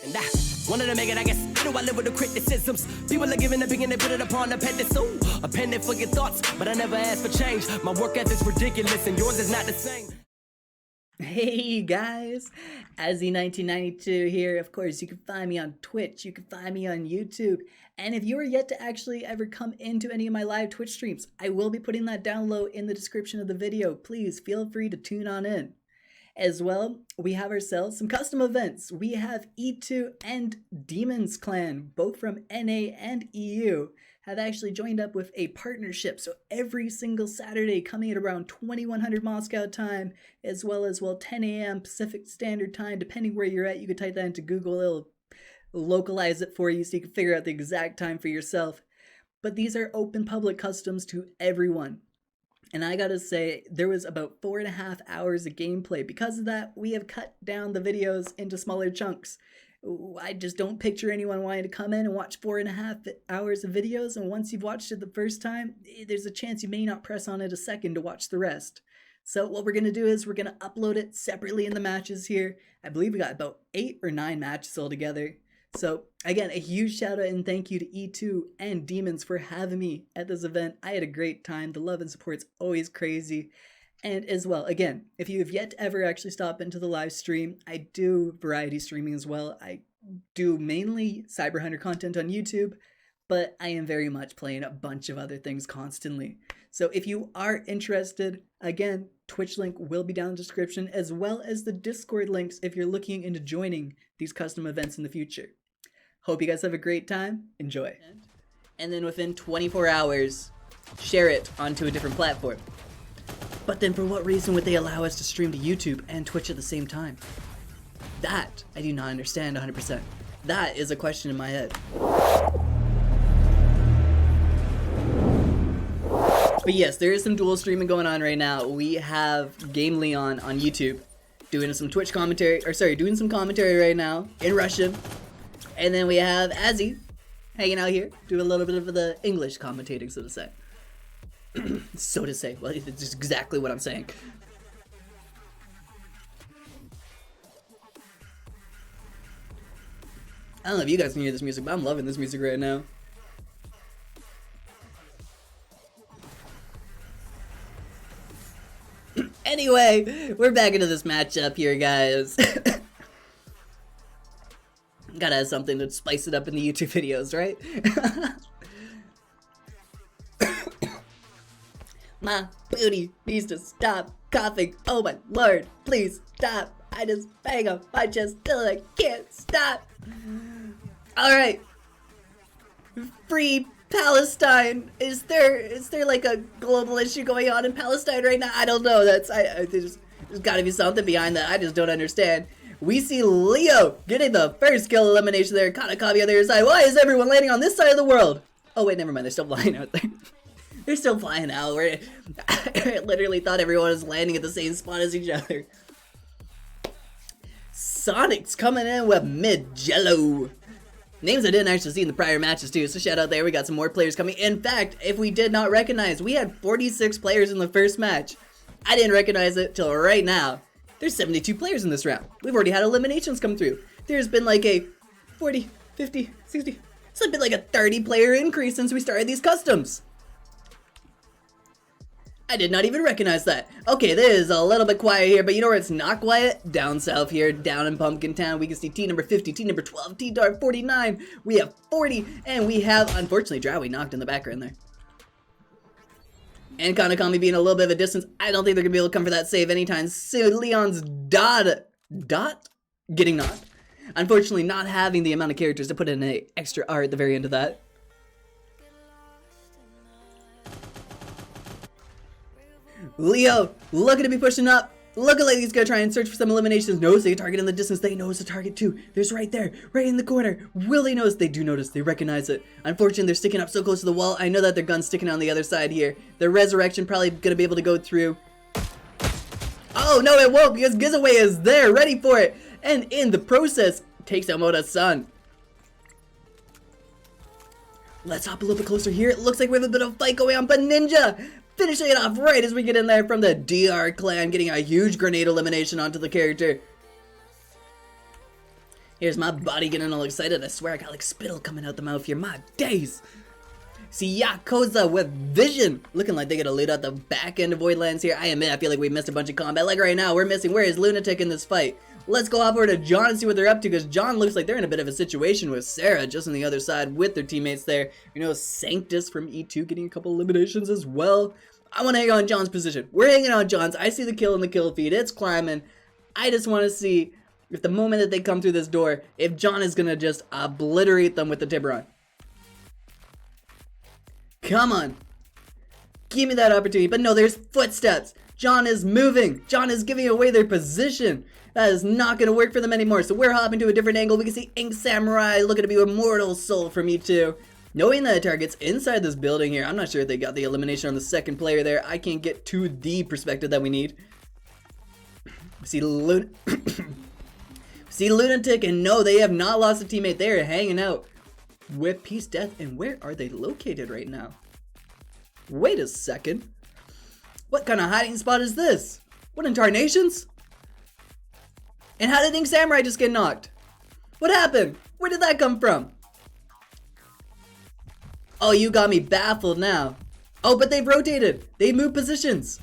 And I wanted to make it, I guess. You know I live with the criticisms. People are giving opinion, they put it upon a pedestal. A pendant for your thoughts, but I never asked for change. My work ethic's ridiculous, and yours is not the same. Hey guys, Azzy1992 here. Of course, you can find me on Twitch, you can find me on YouTube, and if you are yet to actually ever come into any of my live Twitch streams, I will be putting that down low in the description of the video. Please feel free to tune on in. As well, we have ourselves some custom events. We have E2 and Demons Clan, both from NA and EU, have actually joined up with a partnership. So every single Saturday coming at around 2100 Moscow time, as well as 10 a.m. Pacific Standard Time, depending where you're at, you can type that into Google, it'll localize it for you so you can figure out the exact time for yourself. But these are open public customs to everyone. And I gotta say, there was about 4.5 hours of gameplay. Because of that, we have cut down the videos into smaller chunks. I just don't picture anyone wanting to come in and watch 4.5 hours of videos, and once you've watched it the first time, there's a chance you may not press on it a second to watch the rest. So what we're gonna do is we're gonna upload it separately in the matches here. I believe we got about 8 or 9 matches altogether. So again, a huge shout out and thank you to E2 and Demons for having me at this event. I had a great time. The love and support's always crazy. And as well, again, if you have yet to ever actually stop into the live stream, I do variety streaming as well. I do mainly Cyber Hunter content on YouTube, but I am very much playing a bunch of other things constantly. So if you are interested, again, Twitch link will be down in the description, as well as the Discord links if you're looking into joining these custom events in the future. Hope you guys have a great time. Enjoy. And then within 24 hours, share it onto a different platform. But then for what reason would they allow us to stream to YouTube and Twitch at the same time? That I do not understand 100%. That is a question in my head. But yes, there is some dual streaming going on right now. We have Game Leon on YouTube doing some Twitch commentary, doing some commentary right now in Russian. And then we have Azzy hanging out here, doing a little bit of the English commentating, so to say. So to say. Well, it's just exactly what I'm saying. I don't know if you guys can hear this music, but I'm loving this music right now. Anyway, we're back into this matchup here, guys. Gotta have something to spice it up in the YouTube videos, right? My booty needs to stop coughing. Oh my lord, please stop. I just bang on my chest till I can't stop. Alright. Free Palestine. Is there like a global issue going on in Palestine right now? I don't know. There's gotta be something behind that. I just don't understand. We see Leo getting the first kill elimination there. Kanakami on the other side. Why is everyone landing on this side of the world? Oh wait, never mind. They're still flying out there. They're still flying out. I literally thought everyone was landing at the same spot as each other. Sonic's coming in with mid-jello. Names I didn't actually see in the prior matches too, so shout out there. We got some more players coming. In fact, if we did not recognize, we had 46 players in the first match. I didn't recognize it till right now. There's 72 players in this round. We've already had eliminations come through. There's been like a 40, 50, 60, it's been like a 30 player increase since we started these customs. I did not even recognize that. Okay, this is a little bit quiet here, but you know where it's not quiet? Down south here, down in Pumpkin Town. We can see team number 50, team number 12, team number 49. We have 40, and we have, unfortunately, Drowie knocked in the background there. And Kanakami being a little bit of a distance. I don't think they're going to be able to come for that save anytime soon. Leon's dot getting knocked. Unfortunately, not having the amount of characters to put in an extra R at the very end of that. Leo, looking to be pushing up. Looking like he's going to try and search for some eliminations. Knows the target in the distance. They know it's a target too. There's right there, right in the corner. Will they notice? They do notice. They recognize it. Unfortunately, they're sticking up so close to the wall. I know that their gun's sticking on the other side here. Their resurrection probably going to be able to go through. Oh, no, it won't because Giveaway is there, ready for it. And in the process, takes out Moda's son. Let's hop a little bit closer here. It looks like we have a bit of a fight going on, but Ninja finishing it off right as we get in there from the DR clan, getting a huge grenade elimination onto the character. Here's my body getting all excited. I swear I got like spittle coming out the mouth here. My days. See Yakuza with vision. Looking like they gotta loot out the back end of Voidlands here. I admit, I feel like we missed a bunch of combat. Like right now, we're missing. Where is Lunatic in this fight? Let's go hop over to John and see what they're up to, because John looks like they're in a bit of a situation with Sarah just on the other side with their teammates there. You know, Sanctus from E2 getting a couple eliminations as well. I want to hang on John's position. We're hanging on John's. I see the kill in the kill feed. It's climbing. I just want to see if the moment that they come through this door, if John is going to just obliterate them with the Tiburon. Come on. Give me that opportunity. But no, there's footsteps. John is moving. John is giving away their position. That is not going to work for them anymore. So we're hopping to a different angle. We can see Ink Samurai looking to be Immortal Soul from E2. Knowing that the target's inside this building here, I'm not sure if they got the elimination on the second player there. I can't get to the perspective that we need. We see see Lunatic, and no, they have not lost a teammate. They are hanging out with Peace Death. And where are they located right now? Wait a second. What kind of hiding spot is this? What in tarnations? And how did Ink Samurai just get knocked? What happened? Where did that come from? Oh, you got me baffled now. Oh, but they've rotated. They moved positions.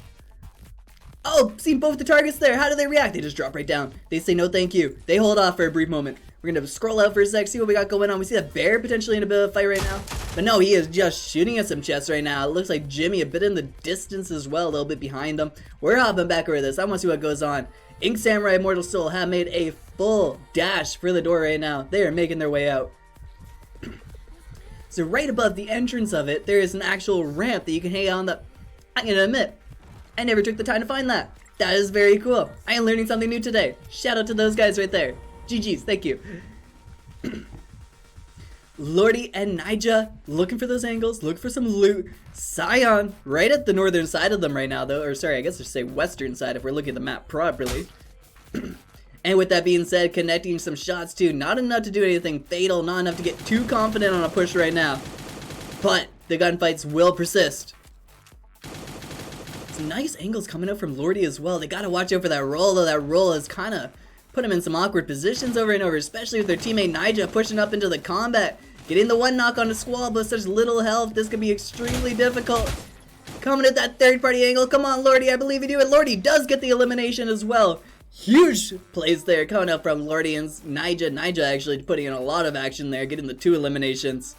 Oh, seen both the targets there. How do they react? They just drop right down. They say no thank you. They hold off for a brief moment. We're going to scroll out for a sec, see what we got going on. We see that Bear potentially in a bit of a fight right now. But no, he is just shooting at some chests right now. It looks like Jimmy a bit in the distance as well, a little bit behind them. We're hopping back over this. I want to see what goes on. Ink Samurai Immortal Soul have made a full dash for the door right now. They are making their way out. So right above the entrance of it, there is an actual ramp that you can hang on. I'm gonna admit, I never took the time to find that. That is very cool. I am learning something new today. Shout out to those guys right there. GG's, thank you. Lordy and Nija looking for those angles, looking for some loot. Scion right at the northern side of them right now though, or sorry, I guess I should say western side if we're looking at the map properly. And with that being said, connecting some shots too. Not enough to do anything fatal, not enough to get too confident on a push right now. But the gunfights will persist. Some nice angles coming out from Lordy as well. They gotta watch out for that roll though. That roll has kind of put him in some awkward positions over and over, especially with their teammate Nija pushing up into the combat. Getting the one knock on the Squall, but such little health, this could be extremely difficult. Coming at that third party angle. Come on, Lordy, I believe you do it. Lordy does get the elimination as well. Huge plays there coming up from Lordy and Nija. Nija actually putting in a lot of action there, getting the 2 eliminations.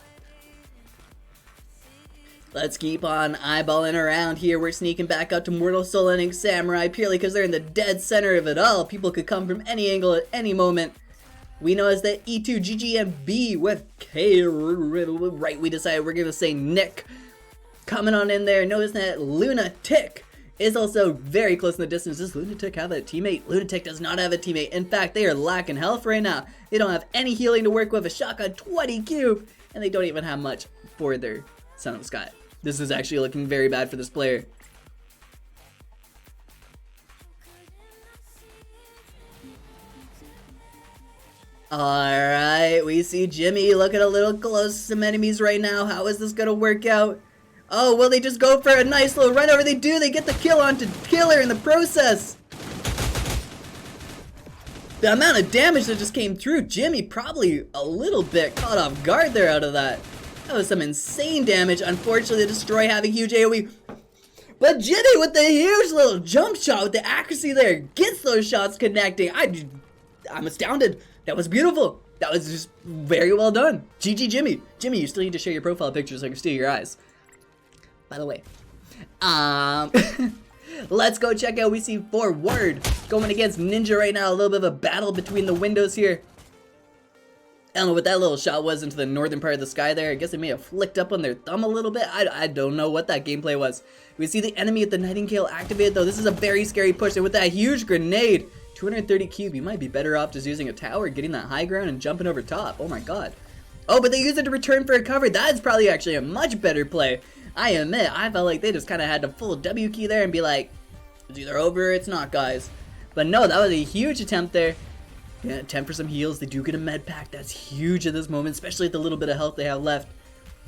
Let's keep on eyeballing around here. We're sneaking back up to Mortal Soul and Ink Samurai purely because they're in the dead center of it all. People could come from any angle at any moment. We know as the E2 GGMB with K. Right, we decided we're going to say Nick. Coming on in there. Notice that Lunatic is also very close in the distance. Does Lunatic have a teammate? Lunatic does not have a teammate. In fact, they are lacking health right now. They don't have any healing to work with. A shotgun 20 cube. And they don't even have much for their Son of Scott. This is actually looking very bad for this player. Alright, we see Jimmy looking a little close to some enemies right now. How is this going to work out? Oh, will they just go for a nice little run over? They do. They get the kill onto Killer in the process. The amount of damage that just came through, Jimmy probably a little bit caught off guard there out of that. That was some insane damage. Unfortunately, the Destroy having huge AoE. But Jimmy with the huge little jump shot with the accuracy there gets those shots connecting. I'm astounded. That was beautiful. That was just very well done. GG Jimmy. Jimmy, you still need to share your profile picture so I can see your eyes. By the way, let's go check out. We see Forward going against Ninja right now. A little bit of a battle between the windows here. I don't know what that little shot was into the northern part of the sky there. I guess it may have flicked up on their thumb a little bit. I don't know what that gameplay was. We see the enemy at the Nightingale activated though. This is a very scary push. And with that huge grenade, 230 cube, you might be better off just using a tower, getting that high ground and jumping over top. Oh my god. Oh, but they use it to return for a cover. That is probably actually a much better play. I admit, I felt like they just kind of had to pull a W key there and be like, it's either over or it's not, guys. But no, that was a huge attempt there. Yeah, attempt for some heals. They do get a med pack. That's huge at this moment, especially with the little bit of health they have left.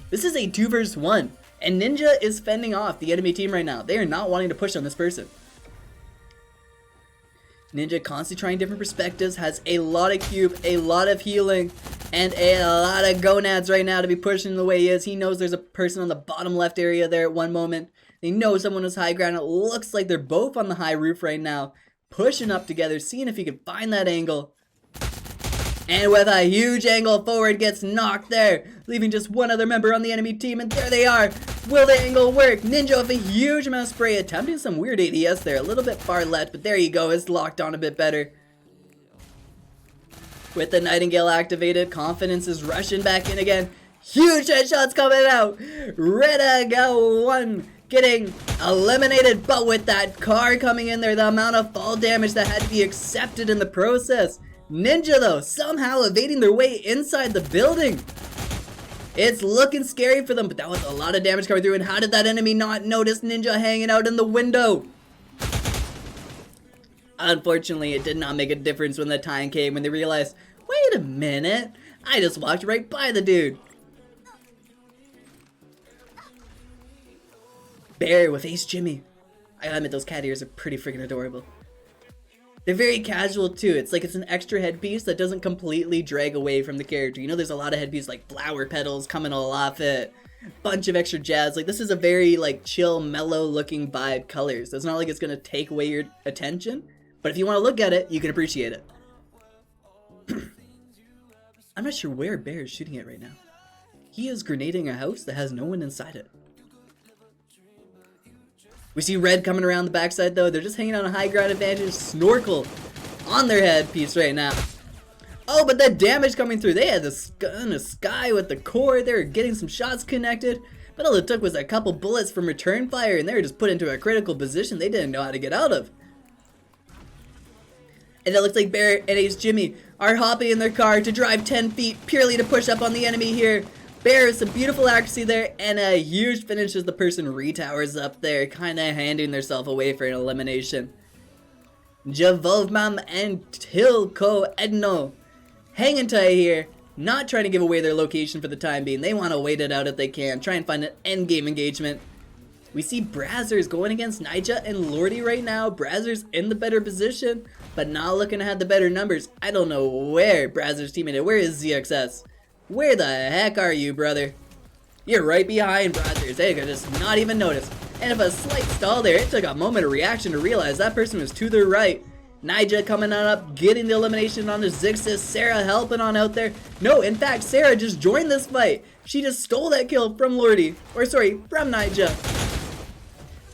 This is a 2 versus 1, and Ninja is fending off the enemy team right now. They are not wanting to push on this person. Ninja constantly trying different perspectives, has a lot of cube, a lot of healing, and a lot of gonads right now to be pushing the way he is. He knows there's a person on the bottom left area there at one moment. They know someone was high ground. It looks like they're both on the high roof right now, pushing up together, seeing if he can find that angle. And with a huge angle forward, gets knocked there, leaving just one other member on the enemy team, and there they are. Will the angle work? Ninja with a huge amount of spray, attempting some weird ADS there, a little bit far left, but there you go, it's locked on a bit better. With the Nightingale activated, confidence is rushing back in again. Huge headshots coming out. Reda 1 getting eliminated, but with that car coming in there, the amount of fall damage that had to be accepted in the process. Ninja, though, somehow evading their way inside the building. It's looking scary for them, but that was a lot of damage coming through. And how did that enemy not notice Ninja hanging out in the window? Unfortunately, it did not make a difference when the time came when they realized, wait a minute, I just walked right by the dude. Bear with Ace Jimmy. I gotta admit, those cat ears are pretty freaking adorable. They're very casual too. It's like it's an extra headpiece that doesn't completely drag away from the character. You know, there's a lot of headpieces like flower petals coming all off it, bunch of extra jazz. Like, this is a very like chill, mellow looking vibe colors. So it's not like it's gonna take away your attention, but if you want to look at it, you can appreciate it. I'm not sure where Bear is shooting at right now. He is grenading a house that has no one inside it. We see Red coming around the backside though. They're just hanging on a high ground advantage. Snorkel on their headpiece right now. Oh, but that damage coming through. They had the sky with the core. They were getting some shots connected. But all it took was a couple bullets from return fire, and they were just put into a critical position they didn't know how to get out of. And it looks like Bear and Ace Jimmy are hopping in their car to drive 10 feet purely to push up on the enemy here. Bear has some beautiful accuracy there, and a huge finish as the person retowers up there, kind of handing themselves away for an elimination. Javovmam and Tilko Edno hanging tight here, not trying to give away their location for the time being. They want to wait it out if they can, try and find an endgame engagement. We see Brazzers going against Nija and Lordy right now. Brazzers in the better position, but not looking to have the better numbers. I don't know where Brazzers' teammate is. Where is ZXS? Where the heck are you, brother? You're right behind Brazzers. They could just not even notice. And if a slight stall there, it took a moment of reaction to realize that person was to their right. Nija coming on up, getting the elimination on the Zixis. Sarah helping on out there. No, in fact, Sarah just joined this fight. She just stole that kill from Lordy. Or sorry, from Nija.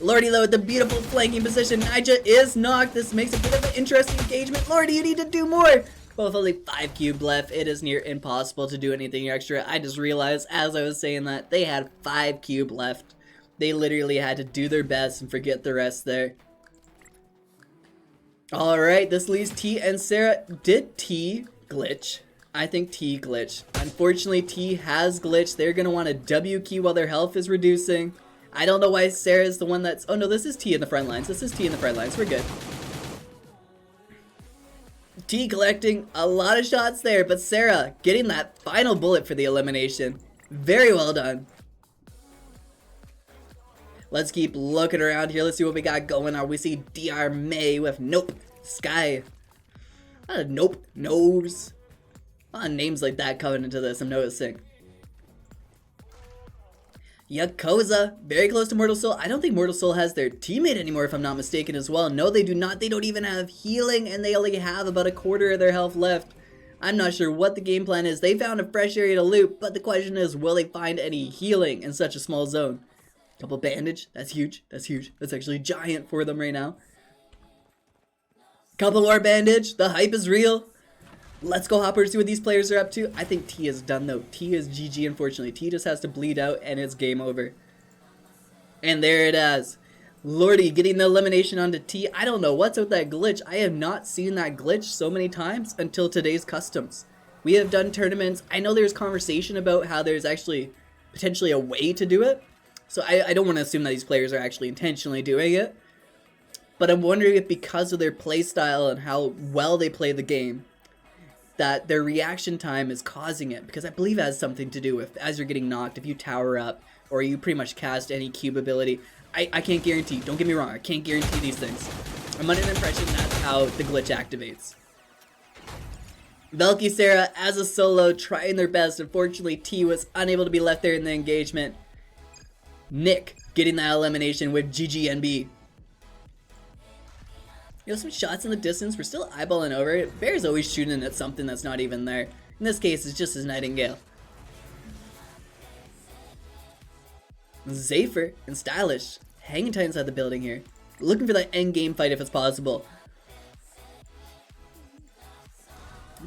Lordy though with the beautiful flanking position. Nija is knocked. This makes a bit of an interesting engagement. Lordy, you need to do more. But with only 5 cube left, it is near impossible to do anything extra. I just realized as I was saying that they had 5 cube left. They literally had to do their best and forget the rest there. Alright, this leaves T and Sarah. Did T glitch? I think T glitched. Unfortunately, T has glitched. They're going to want a W key while their health is reducing. I don't know why Sarah is the one that's... Oh no, this is T in the front lines. This is T in the front lines. We're good. T collecting a lot of shots there, but Sarah getting that final bullet for the elimination. Very well done. Let's keep looking around here. Let's see what we got going on. We see DR May with Nope, Sky. Nope, Nose. A lot of names like that coming into this, I'm noticing. Yakoza, very close to Mortal Soul. I don't think Mortal Soul has their teammate anymore, if I'm not mistaken as well. No, they do not. They don't even have healing, and they only have about a quarter of their health left. I'm not sure what the game plan is. They found a fresh area to loot, but the question is, will they find any healing in such a small zone? Couple bandage. That's huge. That's huge. That's actually giant for them right now. Couple more bandage. The hype is real. Let's go hop over to see what these players are up to. I think T is done though. T is GG, unfortunately. T just has to bleed out and it's game over. And there it is. Lordy getting the elimination onto T. I don't know what's with that glitch. I have not seen that glitch so many times until today's customs. We have done tournaments. I know there's conversation about how there's actually potentially a way to do it. So I don't want to assume that these players are actually intentionally doing it. But I'm wondering if because of their play style and how well they play the game, that their reaction time is causing it, because I believe it has something to do with as you're getting knocked, if you tower up or you pretty much cast any cube ability. I can't guarantee, don't get me wrong, I can't guarantee these things, I'm under the impression that's how the glitch activates. Velky Sarah as a solo trying their best. Unfortunately, T was unable to be left there in the engagement. Nick getting that elimination with GGNB. You know, some shots in the distance. We're still eyeballing over it. Bear's always shooting at something that's not even there. In this case, it's just his Nightingale. Zafer and Stylish hanging tight inside the building here. Looking for that end game fight if it's possible.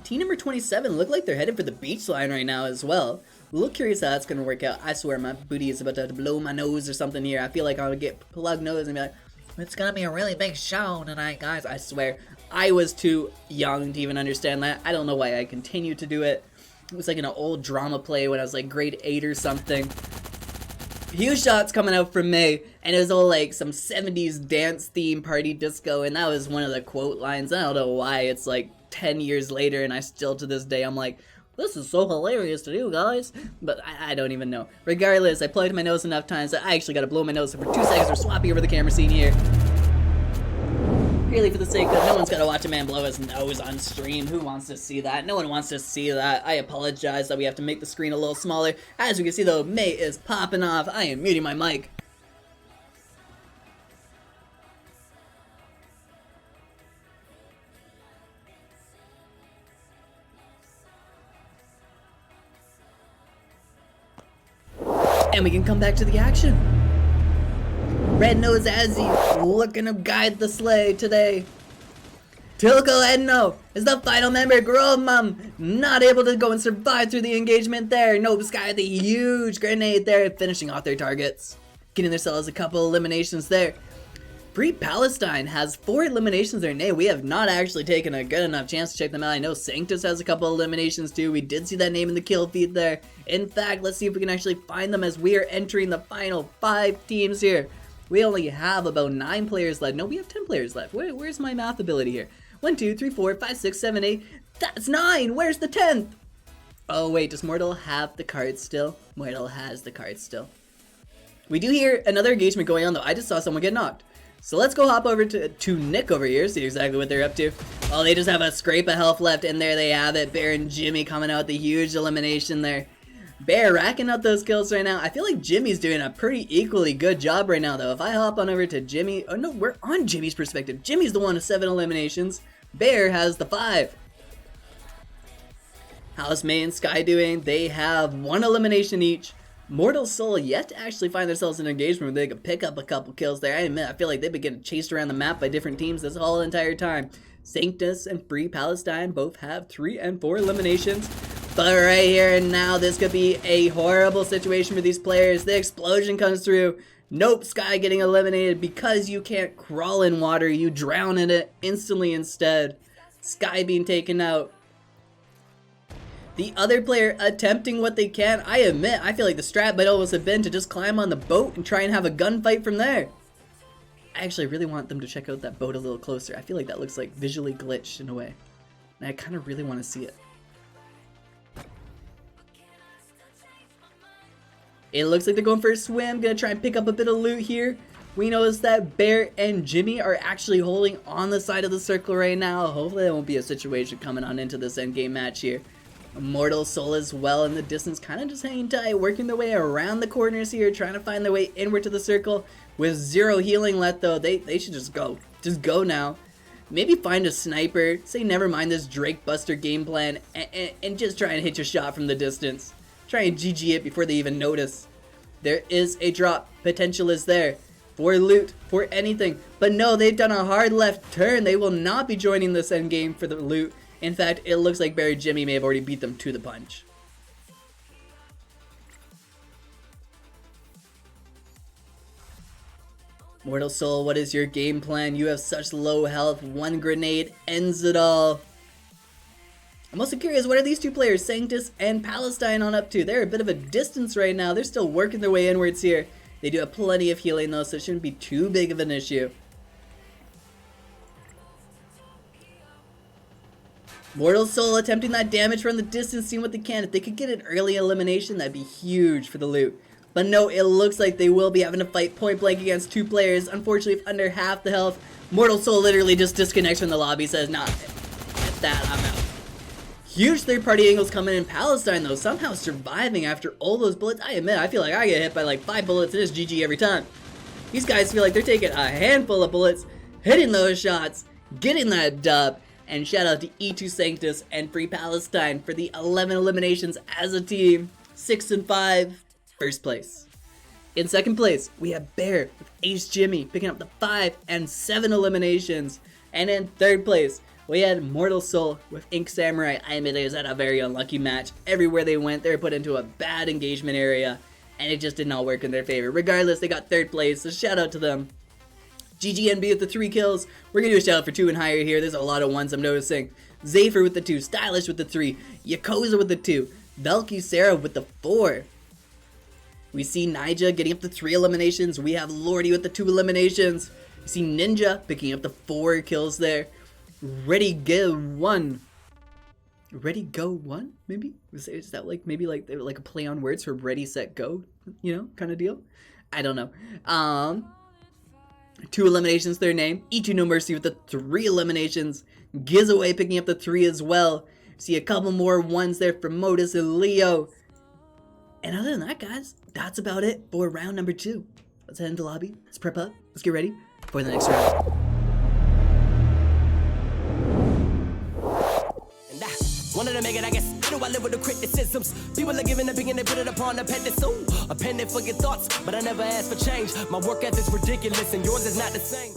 Team number 27 look like they're headed for the beach line right now as well. A little curious how that's going to work out. I swear my booty is about to blow my nose or something here. I feel like I'm going to get plug nose and be like, it's going to be a really big show tonight, guys. I swear. I was too young to even understand that. I don't know why I continue to do it. It was like in an old drama play when I was like grade 8 or something. Huge shots coming out from May, and it was all like some 70s dance theme party disco, and that was one of the quote lines. I don't know why it's like 10 years later and I still to this day I'm like, this is so hilarious to do, guys. But I don't even know. Regardless, I plugged my nose enough times that I actually got to blow my nose for 2 seconds. We're swapping over the camera scene here. Really for the sake that no one's got to watch a man blow his nose on stream. Who wants to see that? No one wants to see that. I apologize that we have to make the screen a little smaller. As you can see though, May is popping off. I am muting my mic. And we can come back to the action. Red Nose Azzy looking to guide the sleigh today. Tilko Edno is the final member. Gromum not able to go and survive through the engagement there. Nope Sky the huge grenade there, finishing off their targets. Getting themselves a couple eliminations there. Free Palestine has 4 eliminations there. Nay, we have not actually taken a good enough chance to check them out. I know Sanctus has a couple eliminations too. We did see that name in the kill feed there. In fact, let's see if we can actually find them as we are entering the final 5 teams here. We only have about 9 players left. No, we have 10 players left. Where's my math ability here? 1, 2, 3, 4, 5, 6, 7, 8. That's 9. Where's the 10th? Oh wait, does Mortal have the card still? Mortal has the card still. We do hear another engagement going on though. I just saw someone get knocked. So let's go hop over to Nick over here, see exactly what they're up to. Oh, they just have a scrape of health left, and there they have it. Bear and Jimmy coming out with the huge elimination there. Bear racking up those kills right now. I feel like Jimmy's doing a pretty equally good job right now, though. If I hop on over to Jimmy... Oh, no, we're on Jimmy's perspective. Jimmy's the one with 7 eliminations. Bear has the 5. How's May and Sky doing? They have 1 elimination each. Mortal Soul yet to actually find themselves in an engagement where they could pick up a couple kills there. I admit, I feel like they've been getting chased around the map by different teams this whole entire time. Sanctus and Free Palestine both have 3 and 4 eliminations. But right here and now, this could be a horrible situation for these players. The explosion comes through. Nope, Sky getting eliminated because you can't crawl in water. You drown in it instantly instead. Sky being taken out. The other player attempting what they can. I admit, I feel like the strat might almost have been to just climb on the boat and try and have a gunfight from there. I actually really want them to check out that boat a little closer. I feel like that looks like visually glitched in a way. And I kind of really want to see it. It looks like they're going for a swim. Gonna try and pick up a bit of loot here. We notice that Bear and Jimmy are actually holding on the side of the circle right now. Hopefully there won't be a situation coming on into this endgame match here. Immortal Soul as well in the distance, kind of just hanging tight, working their way around the corners here, trying to find their way inward to the circle. With 0 healing left though, they should just go. Just go now. Maybe find a sniper, say never mind this Drake Buster game plan, and just try and hit your shot from the distance. Try and GG it before they even notice. There is a drop, potential is there. For loot, for anything. But no, they've done a hard left turn. They will not be joining this endgame for the loot. In fact, it looks like Barry Jimmy may have already beat them to the punch. Mortal Soul, what is your game plan? You have such low health. 1 grenade ends it all. I'm also curious, what are these 2 players, Sanctus and Palestine, on up to? They're a bit of a distance right now. They're still working their way inwards here. They do have plenty of healing though, so it shouldn't be too big of an issue. Mortal Soul attempting that damage from the distance, seeing what they can. If they could get an early elimination, that'd be huge for the loot. But no, it looks like they will be having to fight point blank against 2 players. Unfortunately, with under half the health, Mortal Soul literally just disconnects from the lobby, says, nah, at that, I'm out. Huge third-party angles coming in. Palestine, though, somehow surviving after all those bullets. I admit, I feel like I get hit by like 5 bullets and it's GG every time. These guys feel like they're taking a handful of bullets, hitting those shots, getting that dub. And shout out to E2.SPORTS and Free Palestine for the 11 eliminations as a team. 6 and 5, first place. In second place, we have Bear with Ace Jimmy picking up the 5 and 7 eliminations. And in third place, we had Mortal Soul with Ink Samurai. I admit they was at a very unlucky match. Everywhere they went, they were put into a bad engagement area, and it just did not work in their favor. Regardless, they got third place, so shout out to them. GGNB with the 3 kills. We're going to do a shout out for 2 and higher here. There's a lot of ones I'm noticing. Zafer with the 2, Stylish with the 3, Yakoza with the 2, Velky Sarah with the 4. We see Nija getting up to 3 eliminations. We have Lordy with the 2 eliminations. We see Ninja picking up the 4 kills there. Ready Go 1. Ready Go 1? Maybe? Is that like maybe like a play on words for Ready Set Go? You know, kind of deal? I don't know. 2 eliminations, their name. E2 No Mercy with the 3 eliminations. Gizaway picking up the 3 as well. See a couple more ones there from Modus and Leo. And other than that, guys, that's about it for round number 2. Let's head into lobby. Let's prep up. Let's get ready for the next round. Wanted to make it, I guess. You know I live with the criticisms. People are giving a big and they put it upon a pedestal. A pendant for your thoughts, but I never asked for change. My work ethic's ridiculous and yours is not the same.